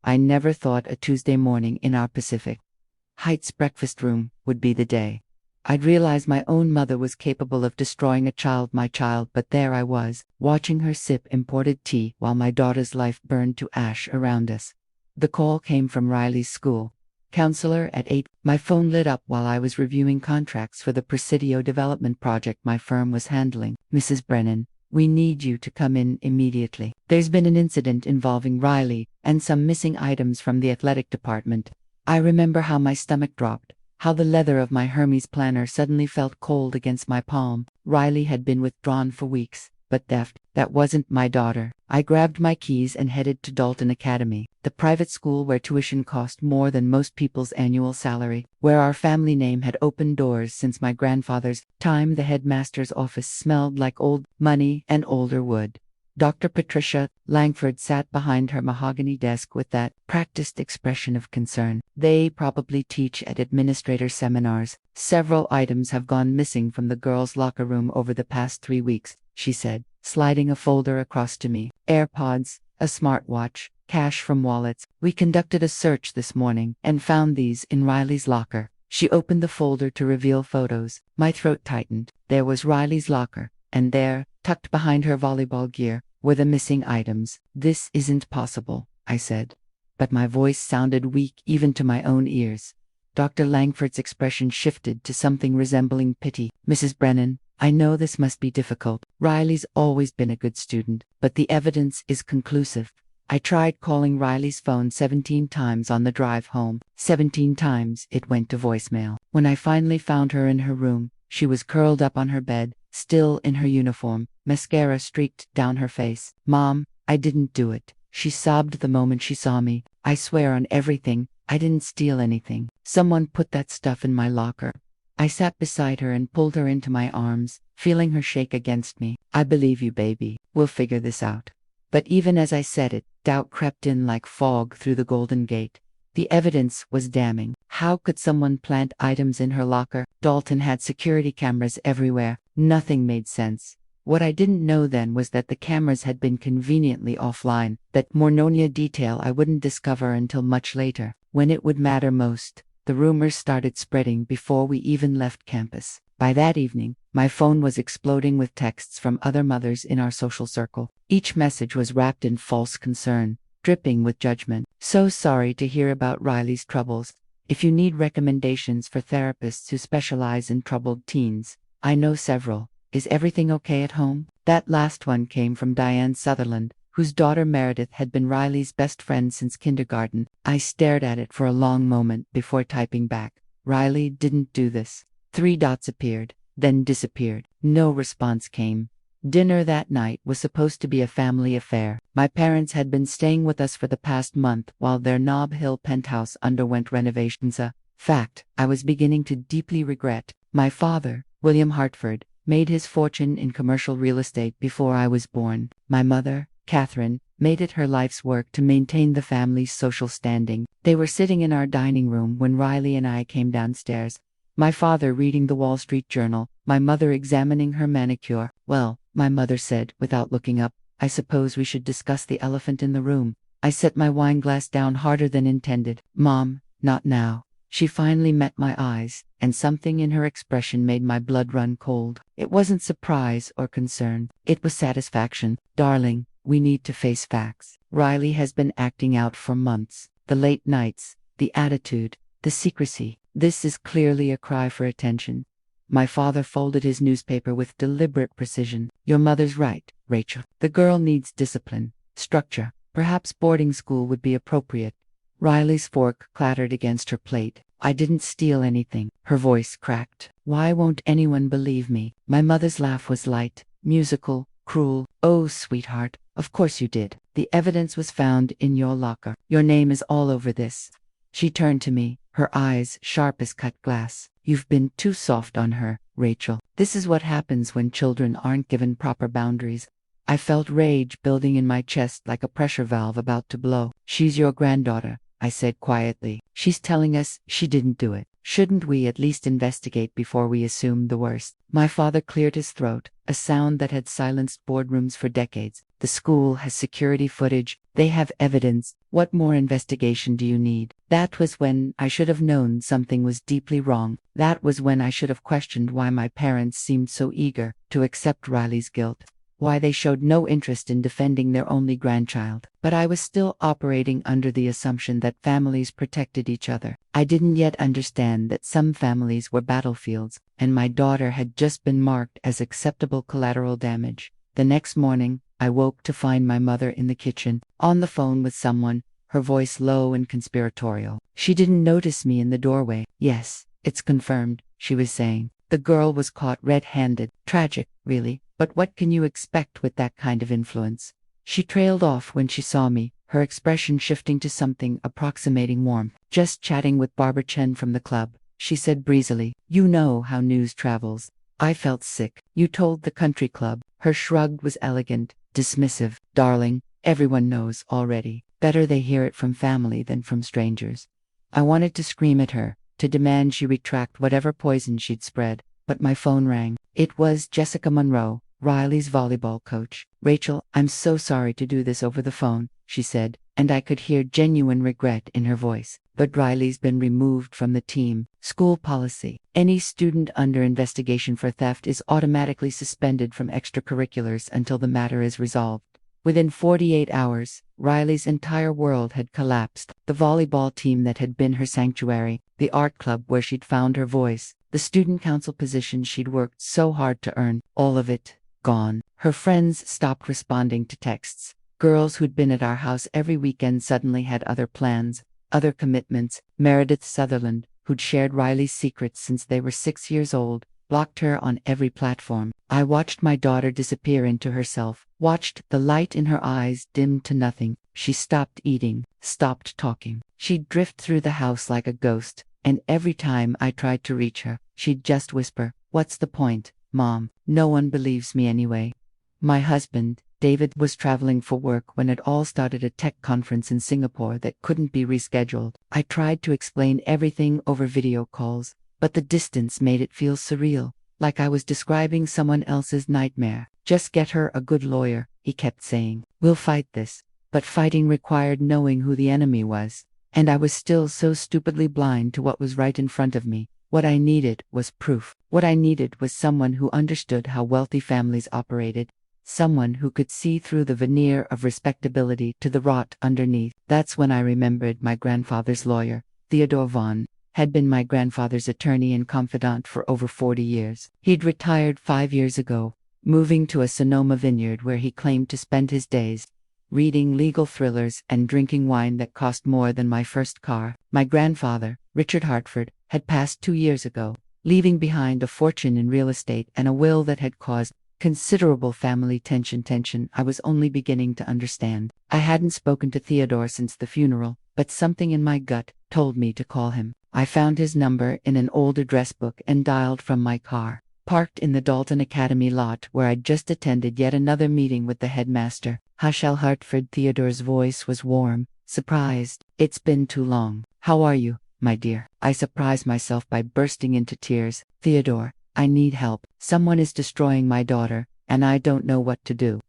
I never thought a Tuesday morning in our Pacific Heights breakfast room would be the day I'd realize my own mother was capable of destroying my child, but there I was, watching her sip imported tea while my daughter's life burned to ash around us. The call came from Riley's school counselor at 8. My phone lit up while I was reviewing contracts for the Presidio development project my firm was handling. Mrs. Brennan, we need you to come in immediately. There's been an incident involving Riley and some missing items from the athletic department. I remember how my stomach dropped, how the leather of my Hermes planner suddenly felt cold against my palm. Riley had been withdrawn for weeks, but that wasn't my daughter. I grabbed my keys and headed to Dalton Academy, the private school where tuition cost more than most people's annual salary, where our family name had opened doors since my grandfather's time. The headmaster's office smelled like old money and older wood. Dr. Patricia Langford sat behind her mahogany desk with that practiced expression of concern. They probably teach at administrator seminars. Several items have gone missing from the girls' locker room over the past 3 weeks, she said, sliding a folder across to me. AirPods, a smartwatch, cash from wallets. We conducted a search this morning and found these in Riley's locker. She opened the folder to reveal photos. My throat tightened. There was Riley's locker, and there, tucked behind her volleyball gear, were the missing items. This isn't possible, I said. But my voice sounded weak even to my own ears. Dr. Langford's expression shifted to something resembling pity. Mrs. Brennan, I know this must be difficult. Riley's always been a good student, but the evidence is conclusive. I tried calling Riley's phone 17 times on the drive home. 17 times it went to voicemail. When I finally found her in her room, she was curled up on her bed, still in her uniform, mascara streaked down her face. Mom, I didn't do it. She sobbed the moment she saw me. I swear on everything, I didn't steal anything. Someone put that stuff in my locker. I sat beside her and pulled her into my arms, feeling her shake against me. I believe you, baby. We'll figure this out. But even as I said it, doubt crept in like fog through the Golden Gate. The evidence was damning. How could someone plant items in her locker? Dalton had security cameras everywhere. Nothing made sense. What I didn't know then was that the cameras had been conveniently offline, that Mornonia detail I wouldn't discover until much later, when it would matter most. The rumors started spreading before we even left campus. By that evening, my phone was exploding with texts from other mothers in our social circle. Each message was wrapped in false concern, dripping with judgment. So sorry to hear about Riley's troubles. If you need recommendations for therapists who specialize in troubled teens, I know several. Is everything okay at home? That last one came from Diane Sutherland, whose daughter Meredith had been Riley's best friend since kindergarten. I stared at it for a long moment before typing back. Riley didn't do this. 3 dots appeared, then disappeared. No response came. Dinner that night was supposed to be a family affair. My parents had been staying with us for the past month while their Nob Hill penthouse underwent renovations. A fact I was beginning to deeply regret. My father, William Hartford, made his fortune in commercial real estate before I was born. My mother, Catherine, made it her life's work to maintain the family's social standing. They were sitting in our dining room when Riley and I came downstairs. My father reading the Wall Street Journal, my mother examining her manicure. Well, my mother said, without looking up, I suppose we should discuss the elephant in the room. I set my wine glass down harder than intended. Mom, not now. She finally met my eyes, and something in her expression made my blood run cold. It wasn't surprise or concern. It was satisfaction. Darling, we need to face facts. Riley has been acting out for months. The late nights, the attitude, the secrecy. This is clearly a cry for attention. My father folded his newspaper with deliberate precision. Your mother's right, Rachel. The girl needs discipline, structure. Perhaps boarding school would be appropriate. Riley's fork clattered against her plate. I didn't steal anything. Her voice cracked. Why won't anyone believe me? My mother's laugh was light, musical, cruel. Oh, sweetheart, of course you did. The evidence was found in your locker. Your name is all over this. She turned to me, her eyes sharp as cut glass. You've been too soft on her, Rachel. This is what happens when children aren't given proper boundaries. I felt rage building in my chest like a pressure valve about to blow. She's your granddaughter, I said quietly. She's telling us she didn't do it. Shouldn't we at least investigate before we assume the worst? My father cleared his throat, a sound that had silenced boardrooms for decades. The school has security footage. They have evidence. What more investigation do you need? That was when I should have known something was deeply wrong. That was when I should have questioned why my parents seemed so eager to accept Riley's guilt, why they showed no interest in defending their only grandchild. But I was still operating under the assumption that families protected each other. I didn't yet understand that some families were battlefields, and my daughter had just been marked as acceptable collateral damage. The next morning, I woke to find my mother in the kitchen, on the phone with someone, her voice low and conspiratorial. She didn't notice me in the doorway. "Yes, it's confirmed," she was saying. "The girl was caught red-handed. Tragic, really. But what can you expect with that kind of influence?" She trailed off when she saw me, her expression shifting to something approximating warmth. "Just chatting with Barbara Chen from the club," she said breezily. "You know how news travels." I felt sick. "You told the country club." Her shrug was elegant, dismissive. "Darling, everyone knows already. Better they hear it from family than from strangers." I wanted to scream at her, to demand she retract whatever poison she'd spread, but my phone rang. It was Jessica Monroe, Riley's volleyball coach. "Rachel, I'm so sorry to do this over the phone," she said, and I could hear genuine regret in her voice. "But Riley's been removed from the team. School policy. Any student under investigation for theft is automatically suspended from extracurriculars until the matter is resolved." Within 48 hours, Riley's entire world had collapsed. The volleyball team that had been her sanctuary, the art club where she'd found her voice, the student council position she'd worked so hard to earn, all of it gone. Her friends stopped responding to texts. Girls who'd been at our house every weekend suddenly had other plans, other commitments. Meredith Sutherland, who'd shared Riley's secrets since they were 6 years old, blocked her on every platform. I watched my daughter disappear into herself, watched the light in her eyes dim to nothing. She stopped eating, stopped talking. She'd drift through the house like a ghost, and every time I tried to reach her, she'd just whisper, "What's the point, Mom? No one believes me anyway." My husband, David, was traveling for work when it all started, a tech conference in Singapore that couldn't be rescheduled. I tried to explain everything over video calls, but the distance made it feel surreal, like I was describing someone else's nightmare. "Just get her a good lawyer," he kept saying. "We'll fight this." But fighting required knowing who the enemy was, and I was still so stupidly blind to what was right in front of me. What I needed was proof. What I needed was someone who understood how wealthy families operated, someone who could see through the veneer of respectability to the rot underneath. That's when I remembered my grandfather's lawyer, Theodore Vaughan, had been my grandfather's attorney and confidant for over 40 years. He'd retired 5 years ago, moving to a Sonoma vineyard where he claimed to spend his days, reading legal thrillers and drinking wine that cost more than my first car. My grandfather, Richard Hartford, had passed 2 years ago, leaving behind a fortune in real estate and a will that had caused considerable family tension I was only beginning to understand. I hadn't spoken to Theodore since the funeral, but something in my gut told me to call him. I found his number in an old address book and dialed from my car, parked in the Dalton Academy lot where I'd just attended yet another meeting with the headmaster. "Hashel Hartford." Theodore's voice was warm, surprised. "It's been too long. How are you, my dear?" I surprised myself by bursting into tears. "Theodore, I need help. Someone is destroying my daughter, and I don't know what to do."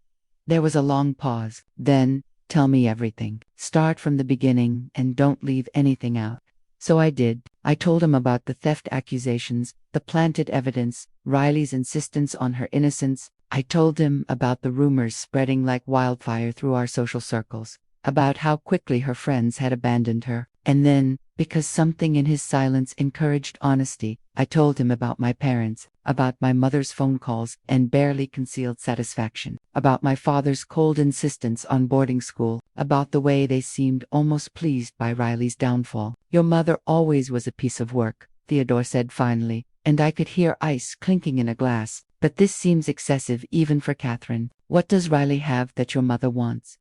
There was a long pause. Then, "Tell me everything. Start from the beginning and don't leave anything out." So I did. I told him about the theft accusations, the planted evidence, Riley's insistence on her innocence. I told him about the rumors spreading like wildfire through our social circles, about how quickly her friends had abandoned her. And then, because something in his silence encouraged honesty, I told him about my parents, about my mother's phone calls and barely concealed satisfaction, about my father's cold insistence on boarding school, about the way they seemed almost pleased by Riley's downfall. "Your mother always was a piece of work," Theodore said finally, and I could hear ice clinking in a glass. "But this seems excessive even for Catherine. What does Riley have that your mother wants?"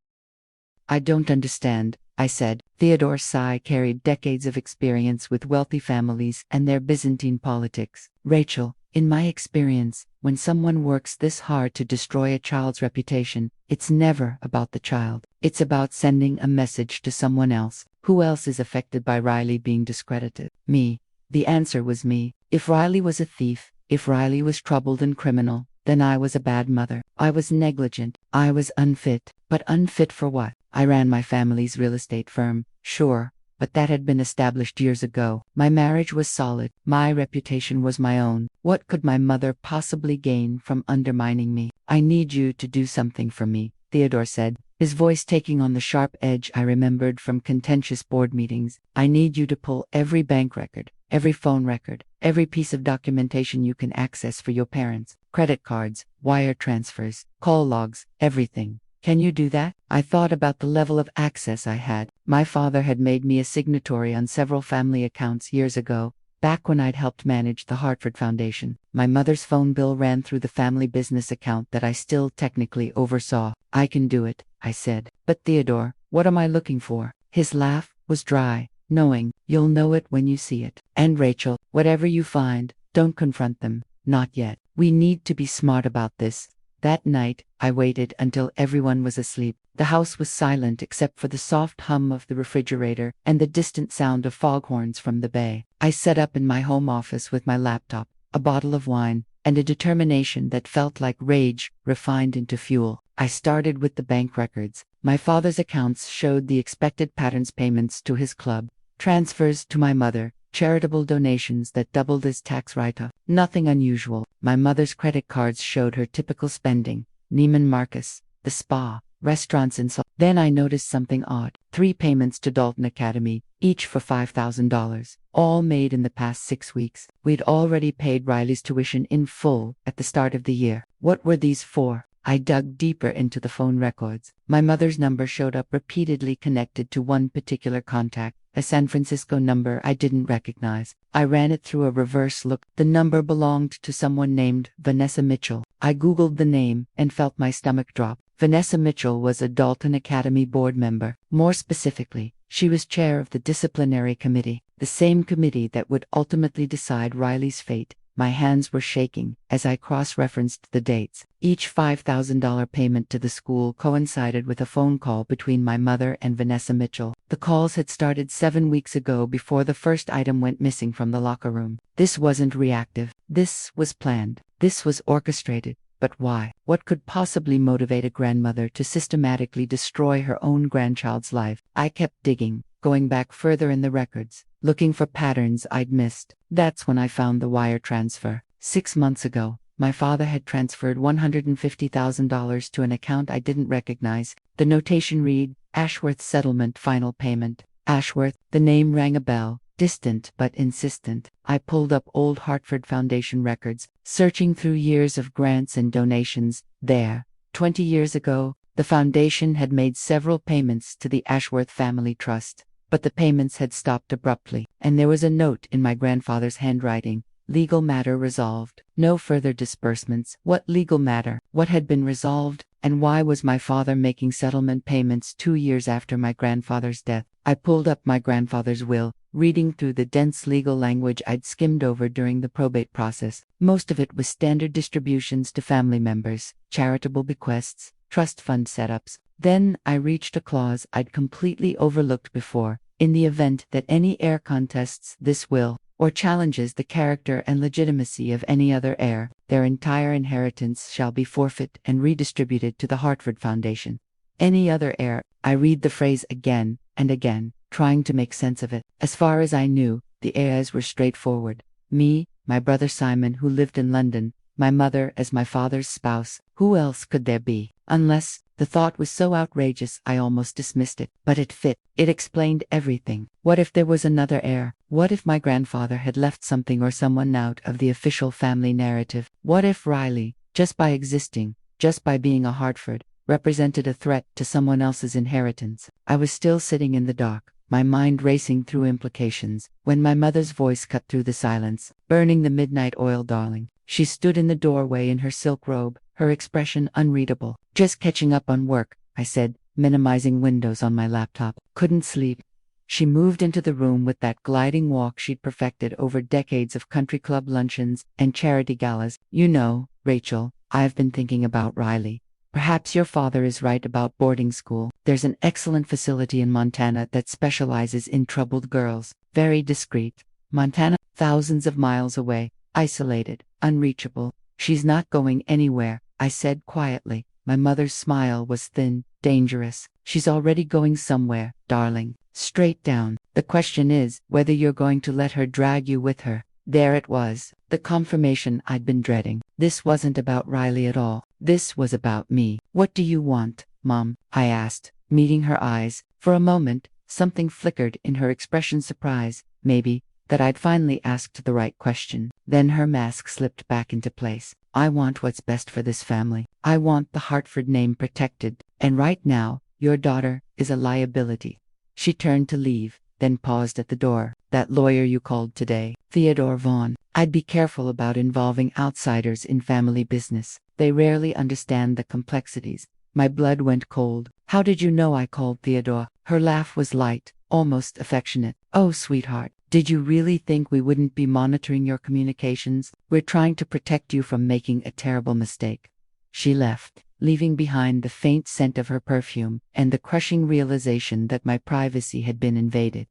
"I don't understand," I said. Theodore's sigh carried decades of experience with wealthy families and their Byzantine politics. "Rachel, in my experience, when someone works this hard to destroy a child's reputation, it's never about the child. It's about sending a message to someone else. Who else is affected by Riley being discredited? Me." The answer was me. If Riley was a thief, if Riley was troubled and criminal, Then I was a bad mother. I was negligent. I was unfit. But unfit for what? I ran my family's real estate firm, sure, but that had been established years ago. My marriage was solid. My reputation was my own. What could my mother possibly gain from undermining me? I need you to do something for me, Theodore said, his voice taking on the sharp edge I remembered from contentious board meetings. I need you to pull every bank record, every phone record, every piece of documentation you can access for your parents, credit cards, wire transfers, call logs, everything. Can you do that? I thought about the level of access I had. My father had made me a signatory on several family accounts years ago, back when I'd helped manage the Hartford Foundation. My mother's phone bill ran through the family business account that I still technically oversaw. I can do it, I said. But Theodore, what am I looking for? His laugh was dry, knowing, you'll know it when you see it. And Rachel, whatever you find, don't confront them. Not yet. We need to be smart about this. That night, I waited until everyone was asleep. The house was silent except for the soft hum of the refrigerator and the distant sound of foghorns from the bay. I sat up in my home office with my laptop, a bottle of wine, and a determination that felt like rage refined into fuel. I started with the bank records. My father's accounts showed the expected patterns: payments to his club, transfers to my mother, charitable donations that doubled as tax write-off. Nothing unusual. My mother's credit cards showed her typical spending: Neiman Marcus, the spa, restaurants and so. Then I noticed something odd. 3 payments to Dalton Academy, each for $5,000, all made in the past 6 weeks. We'd already paid Riley's tuition in full at the start of the year. What were these for? I dug deeper into the phone records. My mother's number showed up repeatedly connected to one particular contact, a San Francisco number I didn't recognize. I ran it through a reverse look. The number belonged to someone named Vanessa Mitchell. I Googled the name and felt my stomach drop. Vanessa Mitchell was a Dalton Academy board member. More specifically, she was chair of the disciplinary committee, the same committee that would ultimately decide Riley's fate. My hands were shaking as I cross-referenced the dates. Each $5,000 payment to the school coincided with a phone call between my mother and Vanessa Mitchell. The calls had started 7 weeks ago before the first item went missing from the locker room. This wasn't reactive. This was planned. This was orchestrated. But why? What could possibly motivate a grandmother to systematically destroy her own grandchild's life? I kept digging, going back further in the records, looking for patterns I'd missed. That's when I found the wire transfer. 6 months ago, my father had transferred $150,000 to an account I didn't recognize. The notation read, Ashworth Settlement Final Payment. Ashworth, the name rang a bell, distant but insistent. I pulled up old Hartford Foundation records, searching through years of grants and donations. There, 20 years ago, the foundation had made several payments to the Ashworth Family Trust. But the payments had stopped abruptly, and there was a note in my grandfather's handwriting: legal matter resolved. No further disbursements. What legal matter? What had been resolved? And why was my father making settlement payments 2 years after my grandfather's death? I pulled up my grandfather's will, reading through the dense legal language I'd skimmed over during the probate process. Most of it was standard distributions to family members, charitable bequests, trust fund setups. Then I reached a clause I'd completely overlooked before: in the event that any heir contests this will, or challenges the character and legitimacy of any other heir, their entire inheritance shall be forfeit and redistributed to the Hartford Foundation. Any other heir. I read the phrase again and again, trying to make sense of it. As far as I knew, the heirs were straightforward: me, my brother Simon, who lived in London, my mother as my father's spouse. Who else could there be? Unless, the thought was so outrageous I almost dismissed it. But it fit. It explained everything. What if there was another heir? What if my grandfather had left something or someone out of the official family narrative? What if Riley, just by existing, just by being a Hartford, represented a threat to someone else's inheritance? I was still sitting in the dark, my mind racing through implications, when my mother's voice cut through the silence. Burning the midnight oil, darling. She stood in the doorway in her silk robe, her expression unreadable. Just catching up on work, I said, minimizing windows on my laptop. Couldn't sleep. She moved into the room with that gliding walk she'd perfected over decades of country club luncheons and charity galas. You know, Rachel, I've been thinking about Riley. Perhaps your father is right about boarding school. There's an excellent facility in Montana that specializes in troubled girls. Very discreet. Montana, thousands of miles away, isolated, unreachable. She's not going anywhere, I said quietly. My mother's smile was thin, dangerous. She's already going somewhere, darling. Straight down. The question is whether you're going to let her drag you with her. There it was, the confirmation I'd been dreading. This wasn't about Riley at all. This was about me. What do you want, Mom? I asked, meeting her eyes. For a moment, something flickered in her expression, surprise, maybe, that I'd finally asked the right question. Then her mask slipped back into place. I want what's best for this family. I want the Hartford name protected. And right now, your daughter is a liability. She turned to leave, then paused at the door. That lawyer you called today, Theodore Vaughn. I'd be careful about involving outsiders in family business. They rarely understand the complexities. My blood went cold. How did you know I called Theodore? Her laugh was light, almost affectionate. Oh, sweetheart, did you really think we wouldn't be monitoring your communications? We're trying to protect you from making a terrible mistake. She left, leaving behind the faint scent of her perfume and the crushing realization that my privacy had been invaded.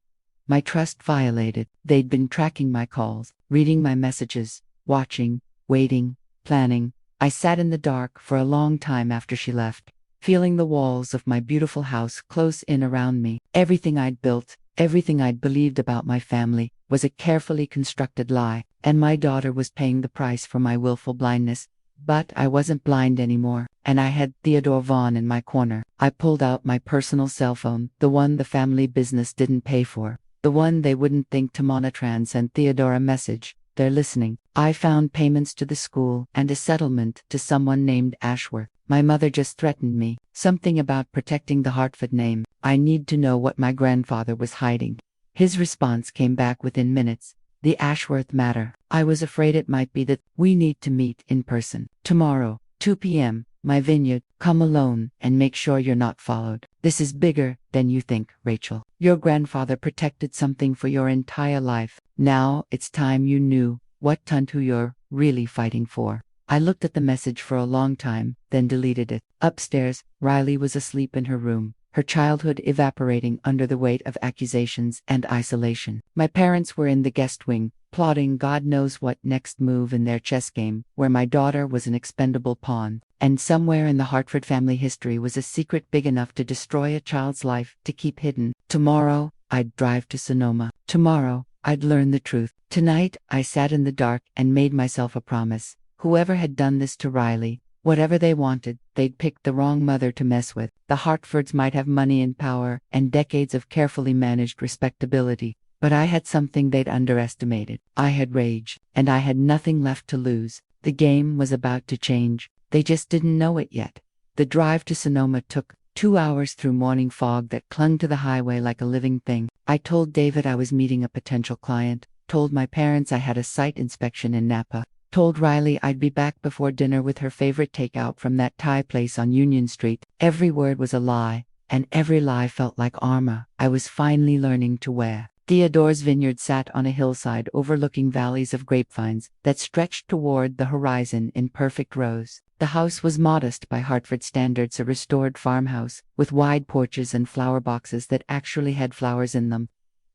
My trust violated. They'd been tracking my calls, reading my messages, watching, waiting, planning. I sat in the dark for a long time after she left, feeling the walls of my beautiful house close in around me. Everything I'd built, everything I'd believed about my family, was a carefully constructed lie, and my daughter was paying the price for my willful blindness. But I wasn't blind anymore, and I had Theodore Vaughn in my corner. I pulled out my personal cell phone, the one the family business didn't pay for, the one they wouldn't think to monitor, and sent Theodore a message. They're listening. I found payments to the school and a settlement to someone named Ashworth. My mother just threatened me. Something about protecting the Hartford name. I need to know what my grandfather was hiding. His response came back within minutes. The Ashworth matter. I was afraid it might be that we need to meet in person. Tomorrow, 2 p.m., my vineyard. Come alone and make sure you're not followed. This is bigger than you think, Rachel. Your grandfather protected something for your entire life. Now it's time you knew what who you're really fighting for. I looked at the message for a long time, then deleted it. Upstairs, Riley was asleep in her room, her childhood evaporating under the weight of accusations and isolation. My parents were in the guest wing, plotting God knows what next move in their chess game, where my daughter was an expendable pawn. And somewhere in the Hartford family history was a secret big enough to destroy a child's life, to keep hidden. Tomorrow, I'd drive to Sonoma. Tomorrow, I'd learn the truth. Tonight, I sat in the dark and made myself a promise. Whoever had done this to Riley, whatever they wanted, they'd picked the wrong mother to mess with. The Hartfords might have money and power and decades of carefully managed respectability, but I had something they'd underestimated. I had rage, and I had nothing left to lose. The game was about to change. They just didn't know it yet. The drive to Sonoma took 2 hours through morning fog that clung to the highway like a living thing. I told David I was meeting a potential client, told my parents I had a site inspection in Napa, told Riley I'd be back before dinner with her favorite takeout from that Thai place on Union Street. Every word was a lie, and every lie felt like armor I was finally learning to wear. Theodore's vineyard sat on a hillside overlooking valleys of grapevines that stretched toward the horizon in perfect rows. The house was modest by Hartford standards, a restored farmhouse, with wide porches and flower boxes that actually had flowers in them.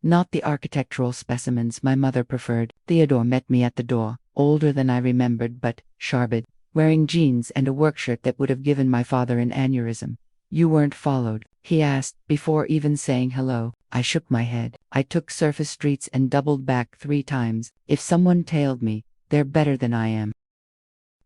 Not the architectural specimens my mother preferred. Theodore met me at the door, older than I remembered but sharbed, wearing jeans and a work shirt that would have given my father an aneurysm. You weren't followed, he asked, before even saying hello. I shook my head. I took surface streets and doubled back 3 times. If someone tailed me, they're better than I am.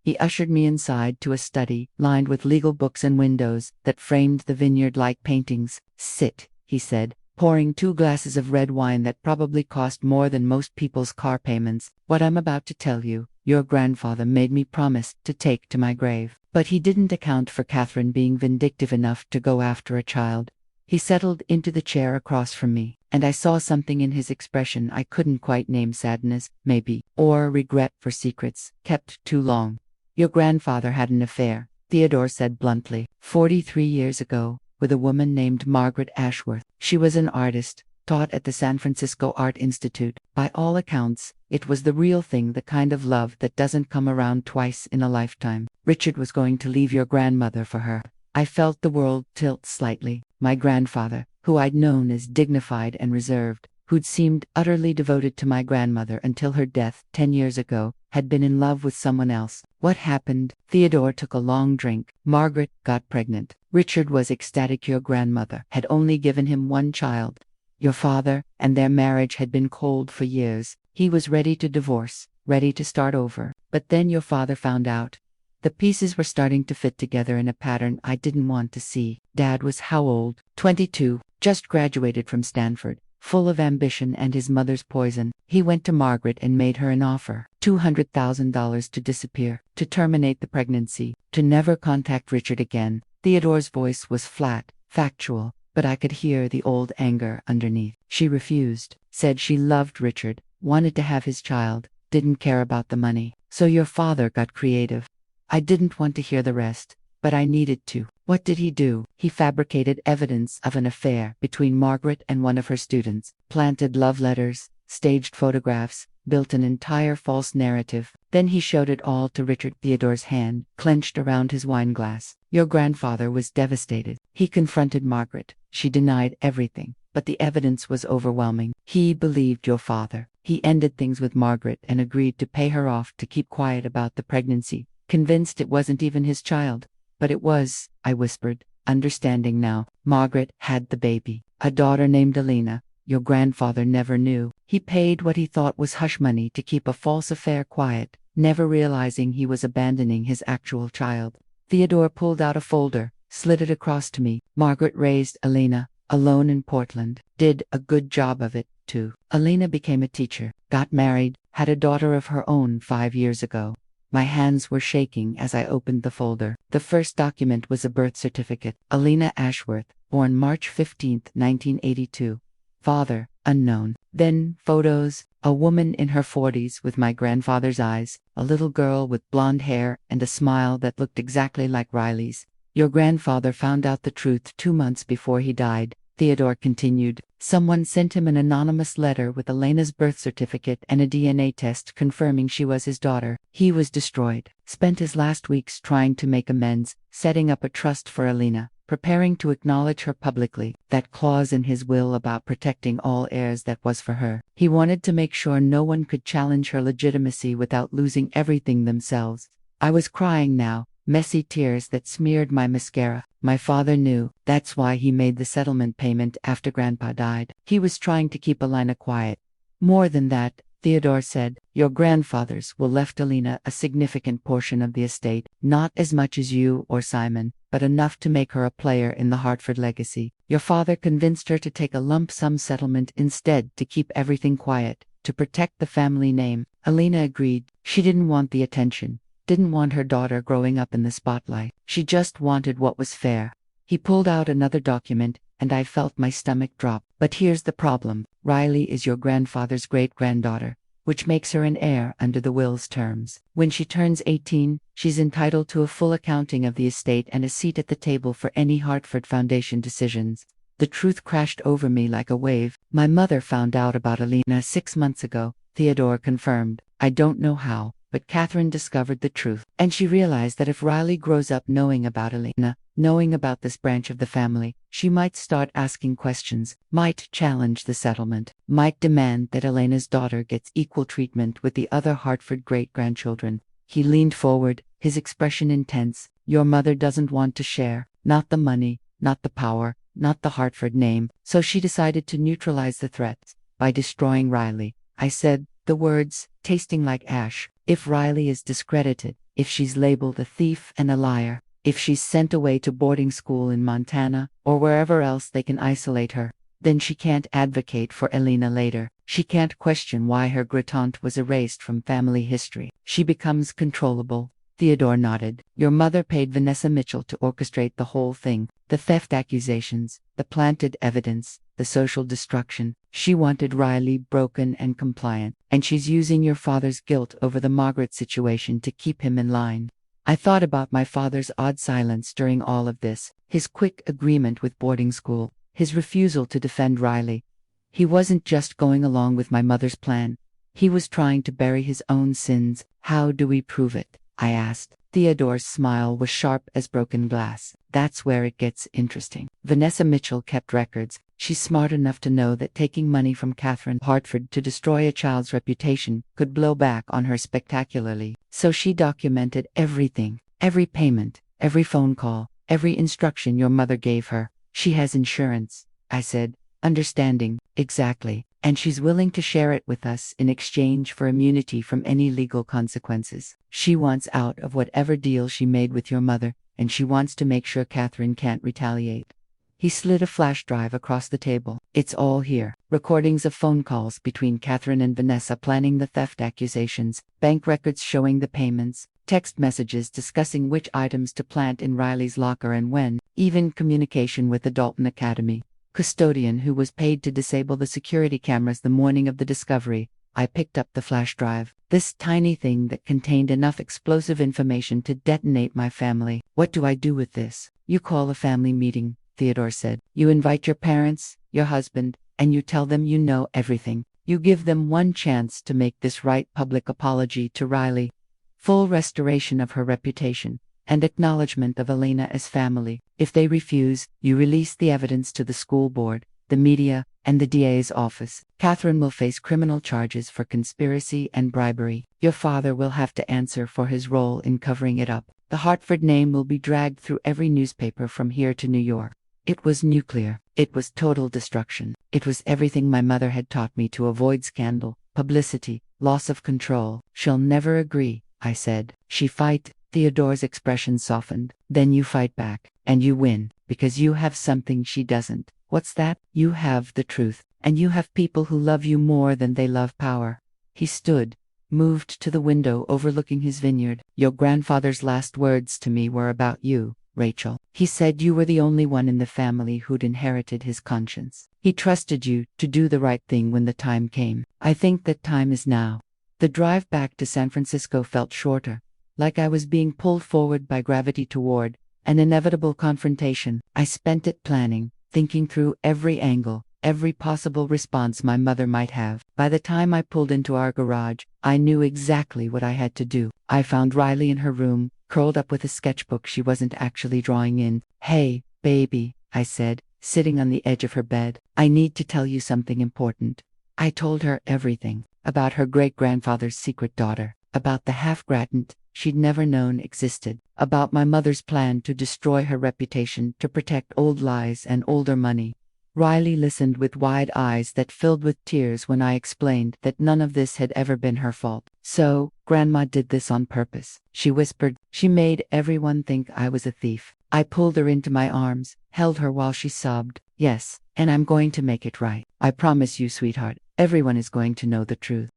He ushered me inside to a study, lined with legal books and windows that framed the vineyard like paintings. Sit, he said, pouring 2 glasses of red wine that probably cost more than most people's car payments. What I'm about to tell you, your grandfather made me promise to take to my grave. But he didn't account for Catherine being vindictive enough to go after a child. He settled into the chair across from me, and I saw something in his expression I couldn't quite name. Sadness, maybe, or regret for secrets kept too long. Your grandfather had an affair, Theodore said bluntly, 43 years ago, with a woman named Margaret Ashworth. She was an artist, taught at the San Francisco Art Institute. By all accounts, it was the real thing, the kind of love that doesn't come around twice in a lifetime. Richard was going to leave your grandmother for her. I felt the world tilt slightly. My grandfather, who I'd known as dignified and reserved, who'd seemed utterly devoted to my grandmother until her death 10 years ago, had been in love with someone else. What happened? Theodore took a long drink. Margaret got pregnant. Richard was ecstatic your grandmother had only given him one child. Your father and their marriage had been cold for years. He was ready to divorce, ready to start over. But then your father found out. The pieces were starting to fit together in a pattern I didn't want to see. Dad was how old? 22, just graduated from Stanford, full of ambition and his mother's poison. He went to Margaret and made her an offer. $200,000 to disappear, to terminate the pregnancy, to never contact Richard again. Theodore's voice was flat, factual, but I could hear the old anger underneath. She refused, said she loved Richard, wanted to have his child, didn't care about the money. So your father got creative. I didn't want to hear the rest, but I needed to. What did he do? He fabricated evidence of an affair between Margaret and one of her students, planted love letters, staged photographs, built an entire false narrative. Then he showed it all to Richard. Theodore's hand clenched around his wineglass. Your grandfather was devastated. He confronted Margaret. She denied everything, but the evidence was overwhelming. He believed your father. He ended things with Margaret and agreed to pay her off to keep quiet about the pregnancy, convinced it wasn't even his child. But it was, I whispered, understanding now. Margaret had the baby, a daughter named Alina. Your grandfather never knew. He paid what he thought was hush money to keep a false affair quiet, never realizing he was abandoning his actual child. Theodore pulled out a folder, slid it across to me. Margaret raised Alina, alone in Portland, did a good job of it, too. Alina became a teacher, got married, had a daughter of her own 5 years ago. My hands were shaking as I opened the folder. The first document was a birth certificate. Alina Ashworth, born March 15, 1982. Father, unknown. Then photos, a woman in her 40s with my grandfather's eyes, a little girl with blonde hair and a smile that looked exactly like Riley's. Your grandfather found out the truth 2 months before he died. Theodore continued. Someone sent him an anonymous letter with Elena's birth certificate and a DNA test confirming she was his daughter. He was destroyed. Spent his last weeks trying to make amends, setting up a trust for Alina, preparing to acknowledge her publicly. That clause in his will about protecting all heirs that was for her. He wanted to make sure no one could challenge her legitimacy without losing everything themselves. I was crying now, messy tears that smeared my mascara. My father knew. That's why he made the settlement payment after Grandpa died. He was trying to keep Alina quiet. More than that, Theodore said, your grandfather's will left Alina a significant portion of the estate, not as much as you or Simon, but enough to make her a player in the Hartford legacy. Your father convinced her to take a lump sum settlement instead to keep everything quiet, to protect the family name. Alina agreed. She didn't want the attention. Didn't want her daughter growing up in the spotlight. She just wanted what was fair. He pulled out another document, and I felt my stomach drop. But here's the problem. Riley is your grandfather's great-granddaughter, which makes her an heir under the will's terms. When she turns 18, she's entitled to a full accounting of the estate and a seat at the table for any Hartford Foundation decisions. The truth crashed over me like a wave. My mother found out about Alina 6 months ago, Theodore confirmed. I don't know how, but Catherine discovered the truth, and she realized that if Riley grows up knowing about Alina, knowing about this branch of the family, she might start asking questions, might challenge the settlement, might demand that Elena's daughter gets equal treatment with the other Hartford great-grandchildren. He leaned forward, his expression intense. Your mother doesn't want to share, not the money, not the power, not the Hartford name, so she decided to neutralize the threats by destroying Riley. I said the words, tasting like ash. If Riley is discredited, if she's labeled a thief and a liar, if she's sent away to boarding school in Montana or wherever else they can isolate her, then she can't advocate for Alina later. She can't question why her great-aunt was erased from family history. She becomes controllable. Theodore nodded. Your mother paid Vanessa Mitchell to orchestrate the whole thing. The theft accusations, the planted evidence, the social destruction. She wanted Riley broken and compliant, and she's using your father's guilt over the Margaret situation to keep him in line. I thought about my father's odd silence during all of this, his quick agreement with boarding school, his refusal to defend Riley. He wasn't just going along with my mother's plan. He was trying to bury his own sins. How do we prove it? I asked. Theodore's smile was sharp as broken glass. That's where it gets interesting. Vanessa Mitchell kept records, She's smart enough to know that taking money from Catherine Hartford to destroy a child's reputation could blow back on her spectacularly. So she documented everything, every payment, every phone call, every instruction your mother gave her. She has insurance, I said, understanding, exactly, and she's willing to share it with us in exchange for immunity from any legal consequences. She wants out of whatever deal she made with your mother, and she wants to make sure Catherine can't retaliate. He slid a flash drive across the table. It's all here. Recordings of phone calls between Catherine and Vanessa planning the theft accusations, bank records showing the payments, text messages discussing which items to plant in Riley's locker and when, even communication with the Dalton Academy custodian who was paid to disable the security cameras the morning of the discovery. I picked up the flash drive, this tiny thing that contained enough explosive information to detonate my family. What do I do with this? You call a family meeting, Theodore said. You invite your parents, your husband, and you tell them you know everything. You give them one chance to make this right public apology to Riley. Full restoration of her reputation, and acknowledgement of Elena as family. If they refuse, you release the evidence to the school board, the media, and the DA's office. Catherine will face criminal charges for conspiracy and bribery. Your father will have to answer for his role in covering it up. The Hartford name will be dragged through every newspaper from here to New York. It was nuclear. It was total destruction. It was everything my mother had taught me to avoid scandal, publicity, loss of control. She'll never agree, I said. She fight. Theodore's expression softened. Then you fight back, and you win, because you have something she doesn't. What's that? You have the truth, and you have people who love you more than they love power. He stood, moved to the window overlooking his vineyard. Your grandfather's last words to me were about you, Rachel. He said you were the only one in the family who'd inherited his conscience. He trusted you to do the right thing when the time came. I think that time is now. The drive back to San Francisco felt shorter, like I was being pulled forward by gravity toward an inevitable confrontation. I spent it planning, thinking through every angle, every possible response my mother might have. By the time I pulled into our garage, I knew exactly what I had to do. I found Riley in her room, curled up with a sketchbook she wasn't actually drawing in. Hey, baby, I said, sitting on the edge of her bed. I need to tell you something important. I told her everything, about her great-grandfather's secret daughter, about the half-gratin she'd never known existed, about my mother's plan to destroy her reputation to protect old lies and older money. Riley listened with wide eyes that filled with tears when I explained that none of this had ever been her fault. So, Grandma did this on purpose, she whispered. She made everyone think I was a thief. I pulled her into my arms, held her while she sobbed. Yes, and I'm going to make it right. I promise you, sweetheart, everyone is going to know the truth.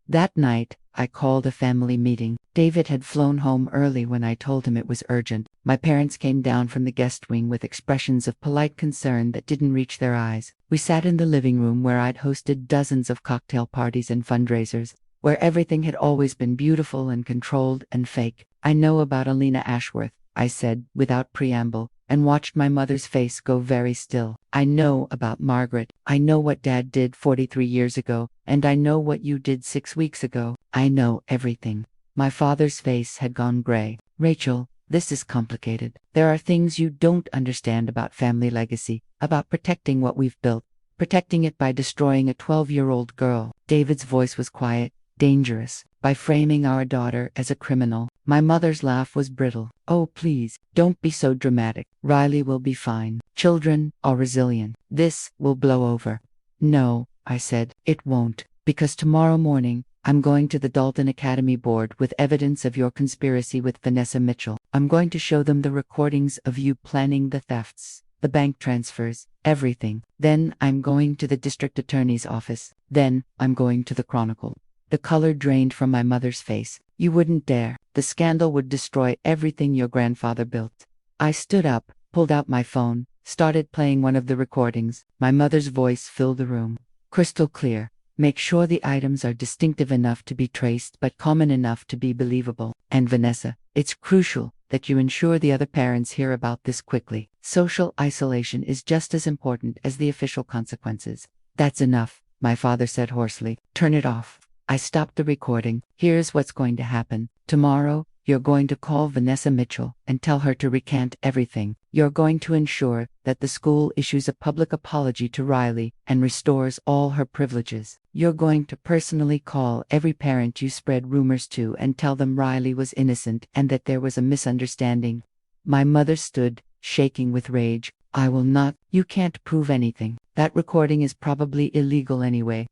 That night, I called a family meeting. David had flown home early when I told him it was urgent. My parents came down from the guest wing with expressions of polite concern that didn't reach their eyes. We sat in the living room where I'd hosted dozens of cocktail parties and fundraisers, where everything had always been beautiful and controlled and fake. I know about Alina Ashworth, I said, without preamble, and watched my mother's face go very still. I know about Margaret. I know what Dad did 43 years ago, and I know what you did 6 weeks ago. I know everything. My father's face had gone gray. Rachel, this is complicated. There are things you don't understand about family legacy, about protecting what we've built, protecting it by destroying a 12-year-old girl. David's voice was quiet, dangerous, by framing our daughter as a criminal. My mother's laugh was brittle. Oh, please, don't be so dramatic. Riley will be fine. Children are resilient. This will blow over. No, I said, it won't, because tomorrow morning, I'm going to the Dalton Academy board with evidence of your conspiracy with Vanessa Mitchell. I'm going to show them the recordings of you planning the thefts, the bank transfers, everything. Then I'm going to the district attorney's office. Then I'm going to the Chronicle. The color drained from my mother's face. You wouldn't dare. The scandal would destroy everything your grandfather built. I stood up, pulled out my phone, started playing one of the recordings. My mother's voice filled the room. Crystal clear. Make sure the items are distinctive enough to be traced but common enough to be believable. And Vanessa, it's crucial that you ensure the other parents hear about this quickly. Social isolation is just as important as the official consequences. That's enough, my father said hoarsely. Turn it off. I stopped the recording. Here's what's going to happen. Tomorrow, you're going to call Vanessa Mitchell and tell her to recant everything. You're going to ensure that the school issues a public apology to Riley and restores all her privileges. You're going to personally call every parent you spread rumors to and tell them Riley was innocent and that there was a misunderstanding. My mother stood, shaking with rage. I will not. You can't prove anything. That recording is probably illegal anyway.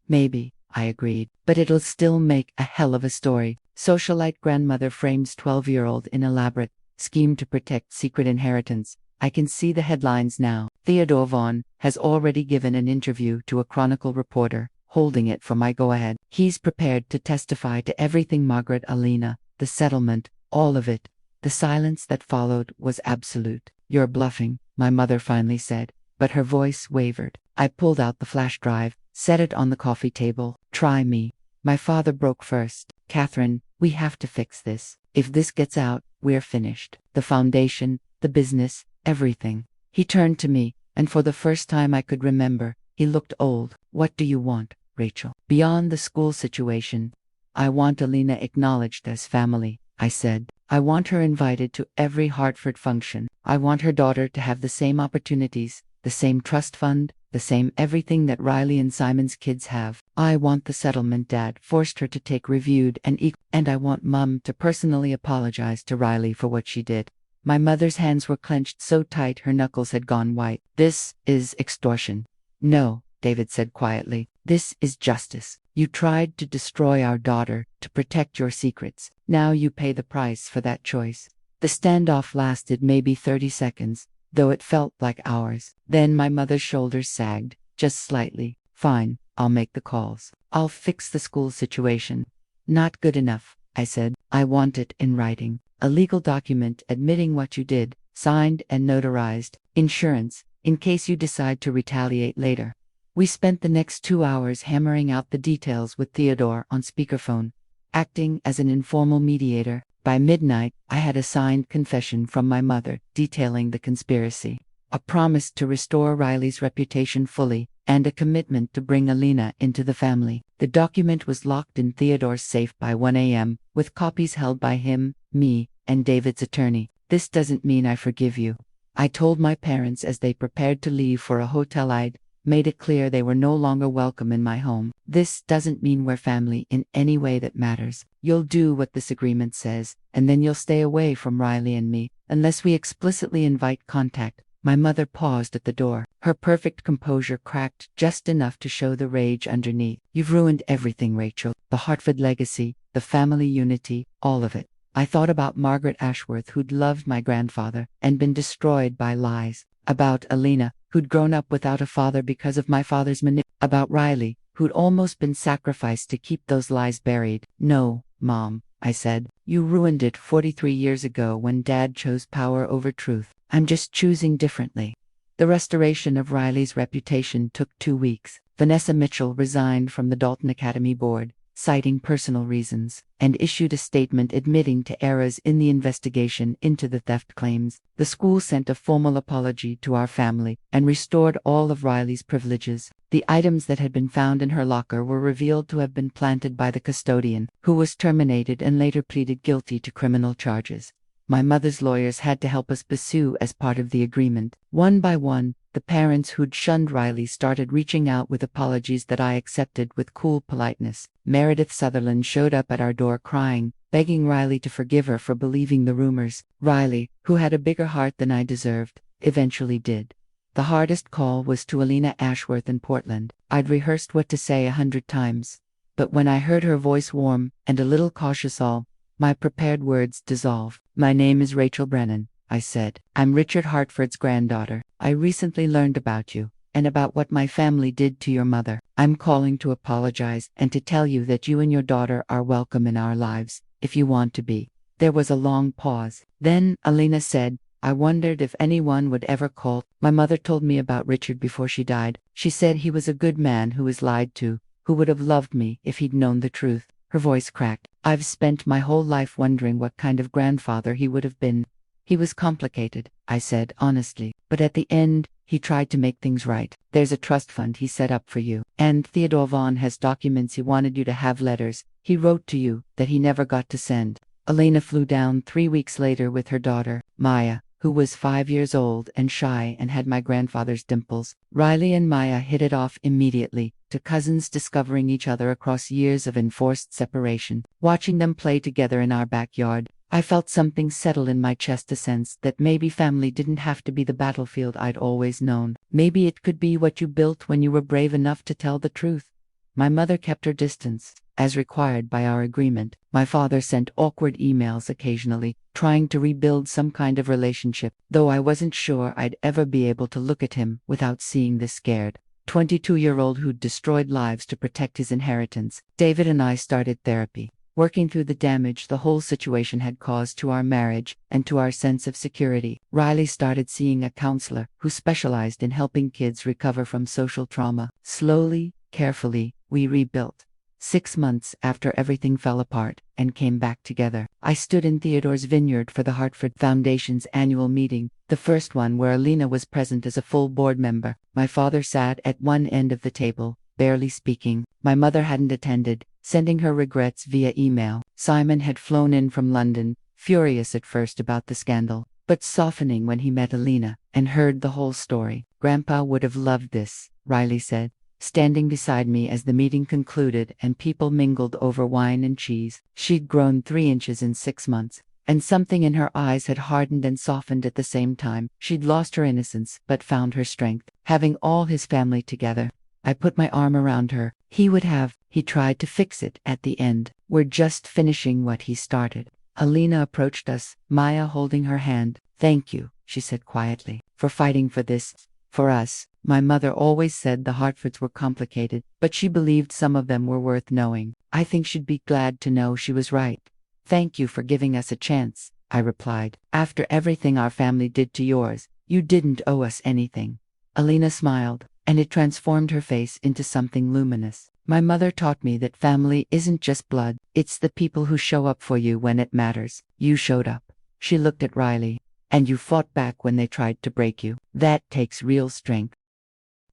Maybe, I agreed, but it'll still make a hell of a story. Socialite grandmother frames 12-year-old in elaborate scheme to protect secret inheritance. I can see the headlines now. Theodore Vaughn has already given an interview to a Chronicle reporter, holding it for my go-ahead. He's prepared to testify to everything. Margaret, Alina, the settlement, all of it. The silence that followed was absolute. You're bluffing, my mother finally said, but her voice wavered. I pulled out the flash drive, set it on the coffee table. Try me. My father broke first. Catherine, we have to fix this. If this gets out, we're finished. The foundation, the business, everything. He turned to me, and for the first time I could remember, he looked old. What do you want, Rachel? Beyond the school situation, I want Alina acknowledged as family, I said. I want her invited to every Hartford function. I want her daughter to have the same opportunities, the same trust fund, the same everything that Riley and Simon's kids have. I want the settlement Dad forced her to take reviewed and I want Mum to personally apologize to Riley for what she did. My mother's hands were clenched so tight her knuckles had gone white. This is extortion. No, David said quietly. This is justice. You tried to destroy our daughter to protect your secrets. Now you pay the price for that choice. The standoff lasted maybe 30 seconds, though it felt like hours. Then my mother's shoulders sagged, just slightly. Fine, I'll make the calls. I'll fix the school situation. Not good enough, I said. I want it in writing. A legal document admitting what you did, signed and notarized. Insurance, in case you decide to retaliate later. We spent the next 2 hours hammering out the details with Theodore on speakerphone, acting as an informal mediator. By midnight, I had a signed confession from my mother detailing the conspiracy, a promise to restore Riley's reputation fully, and a commitment to bring Alina into the family. The document was locked in Theodore's safe by 1 a.m., with copies held by him, me, and David's attorney. This doesn't mean I forgive you, I told my parents as they prepared to leave for a hotel. I'd made it clear they were no longer welcome in my home. This doesn't mean we're family in any way that matters. You'll do what this agreement says, and then you'll stay away from Riley and me, unless we explicitly invite contact. My mother paused at the door. Her perfect composure cracked just enough to show the rage underneath. You've ruined everything, Rachel. The Hartford legacy, the family unity, all of it. I thought about Margaret Ashworth, who'd loved my grandfather and been destroyed by lies. About Alina, who'd grown up without a father because of my father's about Riley, who'd almost been sacrificed to keep those lies buried. No, Mom, I said. You ruined it 43 years ago when Dad chose power over truth. I'm just choosing differently. The restoration of Riley's reputation took 2 weeks. Vanessa Mitchell resigned from the Dalton Academy board, citing personal reasons, and issued a statement admitting to errors in the investigation into the theft claims. The school sent a formal apology to our family and restored all of Riley's privileges. The items that had been found in her locker were revealed to have been planted by the custodian, who was terminated and later pleaded guilty to criminal charges. My mother's lawyers had to help us pursue as part of the agreement. One by one, the parents who'd shunned Riley started reaching out with apologies that I accepted with cool politeness. Meredith Sutherland showed up at our door crying, begging Riley to forgive her for believing the rumors. Riley, who had a bigger heart than I deserved, eventually did. The hardest call was to Alina Ashworth in Portland. I'd rehearsed what to say 100 times. But when I heard her voice warm and a little cautious, all my prepared words dissolved. My name is Rachel Brennan, I said. I'm Richard Hartford's granddaughter. I recently learned about you, and about what my family did to your mother. I'm calling to apologize and to tell you that you and your daughter are welcome in our lives, if you want to be. There was a long pause. Then, Alina said, I wondered if anyone would ever call. My mother told me about Richard before she died. She said he was a good man who was lied to, who would have loved me if he'd known the truth. Her voice cracked. I've spent my whole life wondering what kind of grandfather he would have been. He was complicated, I said honestly, but at the end, he tried to make things right. There's a trust fund he set up for you, and Theodore Vaughn has documents he wanted you to have, letters he wrote to you that he never got to send. Elena flew down 3 weeks later with her daughter, Maya, who was 5 years old and shy and had my grandfather's dimples. Riley and Maya hit it off immediately, to cousins discovering each other across years of enforced separation. Watching them play together in our backyard, I felt something settle in my chest, a sense that maybe family didn't have to be the battlefield I'd always known. Maybe it could be what you built when you were brave enough to tell the truth. My mother kept her distance, as required by our agreement. My father sent awkward emails occasionally, trying to rebuild some kind of relationship, though I wasn't sure I'd ever be able to look at him without seeing this scared 22-year-old who'd destroyed lives to protect his inheritance. David and I started therapy, working through the damage the whole situation had caused to our marriage and to our sense of security. Riley started seeing a counselor who specialized in helping kids recover from social trauma. Slowly, carefully, we rebuilt. 6 months after everything fell apart and came back together, I stood in Theodore's vineyard for the Hartford Foundation's annual meeting, the first one where Alina was present as a full board member. My father sat at one end of the table, barely speaking. My mother hadn't attended, sending her regrets via email. Simon had flown in from London, furious at first about the scandal, but softening when he met Alina and heard the whole story. Grandpa would have loved this, Riley said, standing beside me as the meeting concluded and people mingled over wine and cheese. She'd grown 3 inches in 6 months, and something in her eyes had hardened and softened at the same time. She'd lost her innocence, but found her strength, having all his family together. I put my arm around her. He tried to fix it at the end. We're just finishing what he started. Alina approached us, Maya holding her hand. Thank you, she said quietly, for fighting for this. For us. My mother always said the Hartfords were complicated, but she believed some of them were worth knowing. I think she'd be glad to know she was right. Thank you for giving us a chance, I replied. After everything our family did to yours, you didn't owe us anything. Alina smiled, and it transformed her face into something luminous. My mother taught me that family isn't just blood, it's the people who show up for you when it matters. You showed up. She looked at Riley. And you fought back when they tried to break you. That takes real strength.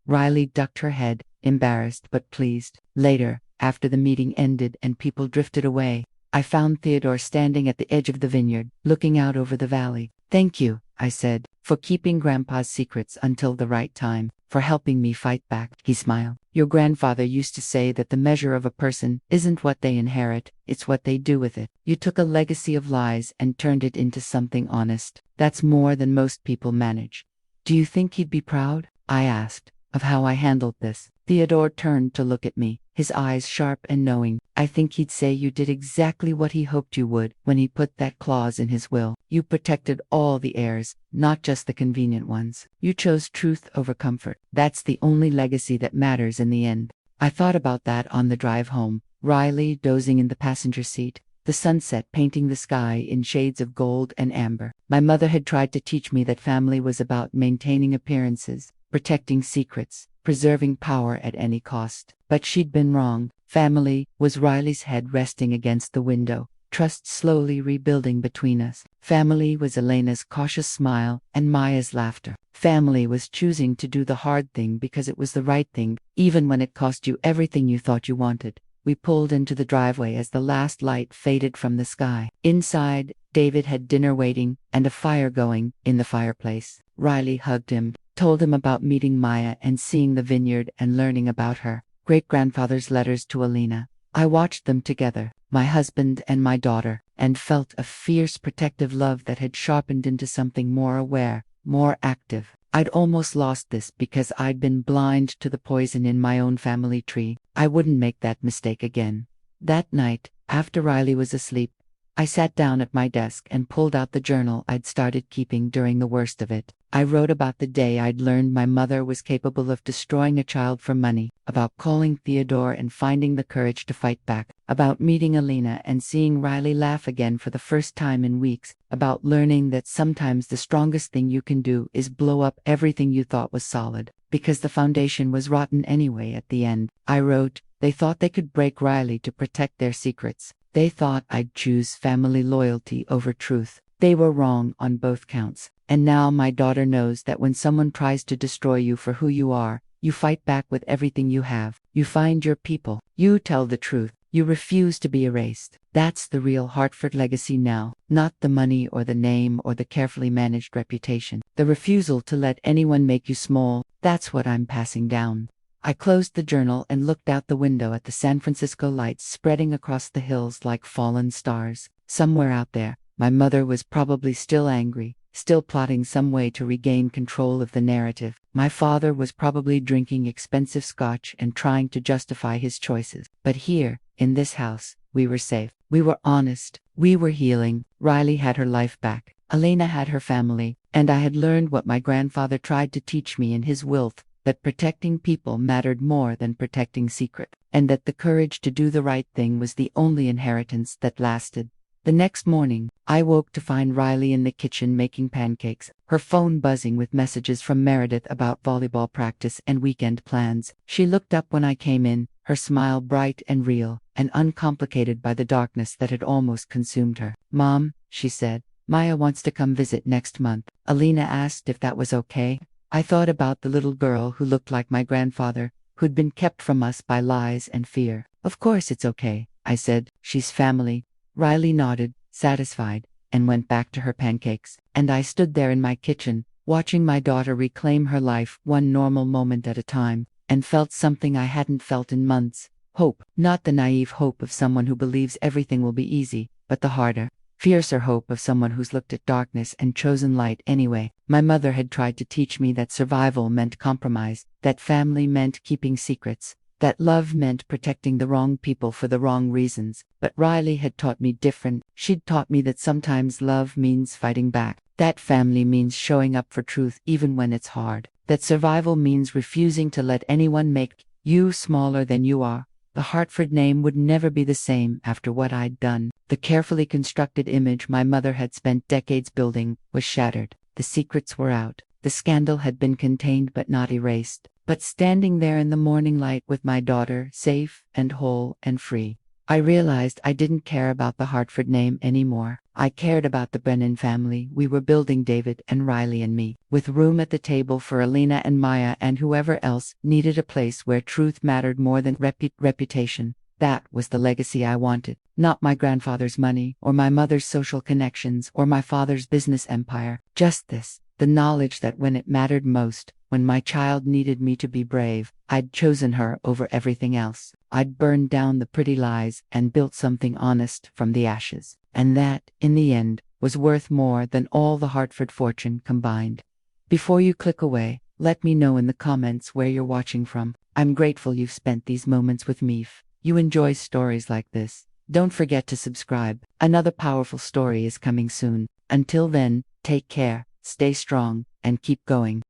Riley ducked her head, embarrassed but pleased. Later, after the meeting ended and people drifted away, I found Theodore standing at the edge of the vineyard, looking out over the valley. Thank you, I said, for keeping Grandpa's secrets until the right time, for helping me fight back. He smiled. Your grandfather used to say that the measure of a person isn't what they inherit, it's what they do with it. You took a legacy of lies and turned it into something honest. That's more than most people manage. Do you think he'd be proud? I asked, of how I handled this. Theodore turned to look at me, his eyes sharp and knowing. I think he'd say you did exactly what he hoped you would when he put that clause in his will. You protected all the heirs, not just the convenient ones. You chose truth over comfort. That's the only legacy that matters in the end. I thought about that on the drive home, Riley dozing in the passenger seat, the sunset painting the sky in shades of gold and amber. My mother had tried to teach me that family was about maintaining appearances, protecting secrets, preserving power at any cost. But she'd been wrong. Family was Riley's head resting against the window, trust slowly rebuilding between us. Family was Elena's cautious smile and Maya's laughter. Family was choosing to do the hard thing because it was the right thing, even when it cost you everything you thought you wanted. We pulled into the driveway as the last light faded from the sky. Inside, David had dinner waiting and a fire going in the fireplace. Riley hugged him, told him about meeting Maya and seeing the vineyard and learning about her great-grandfather's letters to Alina. I watched them together, my husband and my daughter, and felt a fierce protective love that had sharpened into something more aware, more active. I'd almost lost this because I'd been blind to the poison in my own family tree. I wouldn't make that mistake again. That night, after Riley was asleep, I sat down at my desk and pulled out the journal I'd started keeping during the worst of it. I wrote about the day I'd learned my mother was capable of destroying a child for money, about calling Theodore and finding the courage to fight back, about meeting Alina and seeing Riley laugh again for the first time in weeks, about learning that sometimes the strongest thing you can do is blow up everything you thought was solid, because the foundation was rotten anyway at the end. I wrote, they thought they could break Riley to protect their secrets. They thought I'd choose family loyalty over truth. They were wrong on both counts. And now my daughter knows that when someone tries to destroy you for who you are, you fight back with everything you have. You find your people. You tell the truth. You refuse to be erased. That's the real Hartford legacy now, not the money or the name or the carefully managed reputation. The refusal to let anyone make you small, that's what I'm passing down. I closed the journal and looked out the window at the San Francisco lights spreading across the hills like fallen stars. Somewhere out there, my mother was probably still angry, still plotting some way to regain control of the narrative. My father was probably drinking expensive scotch and trying to justify his choices. But here, in this house, we were safe. We were honest. We were healing. Riley had her life back. Elena had her family. And I had learned what my grandfather tried to teach me in his will, that protecting people mattered more than protecting secret, and that the courage to do the right thing was the only inheritance that lasted. The next morning, I woke to find Riley in the kitchen making pancakes, her phone buzzing with messages from Meredith about volleyball practice and weekend plans. She looked up when I came in, her smile bright and real, and uncomplicated by the darkness that had almost consumed her. "Mom," she said, "Maya wants to come visit next month." Alina asked if that was okay. I thought about the little girl who looked like my grandfather, who'd been kept from us by lies and fear. "Of course it's okay," I said. "She's family." Riley nodded, satisfied, and went back to her pancakes. And I stood there in my kitchen, watching my daughter reclaim her life one normal moment at a time, and felt something I hadn't felt in months. Hope. Not the naive hope of someone who believes everything will be easy, but the harder, fiercer hope of someone who's looked at darkness and chosen light anyway. My mother had tried to teach me that survival meant compromise, that family meant keeping secrets, that love meant protecting the wrong people for the wrong reasons. But Riley had taught me different. She'd taught me that sometimes love means fighting back, that family means showing up for truth even when it's hard, that survival means refusing to let anyone make you smaller than you are. The Hartford name would never be the same after what I'd done. The carefully constructed image my mother had spent decades building was shattered. The secrets were out. The scandal had been contained but not erased. But standing there in the morning light with my daughter, safe and whole and free, I realized I didn't care about the Hartford name anymore. I cared about the Brennan family. We were building David and Riley and me, with room at the table for Alina and Maya and whoever else needed a place where truth mattered more than reputation. That was the legacy I wanted. Not my grandfather's money, or my mother's social connections, or my father's business empire. Just this, the knowledge that when it mattered most, when my child needed me to be brave, I'd chosen her over everything else. I'd burned down the pretty lies and built something honest from the ashes. And that, in the end, was worth more than all the Hartford fortune combined. Before you click away, let me know in the comments where you're watching from. I'm grateful you've spent these moments with me. If you enjoy stories like this, don't forget to subscribe. Another powerful story is coming soon. Until then, take care, stay strong, and keep going.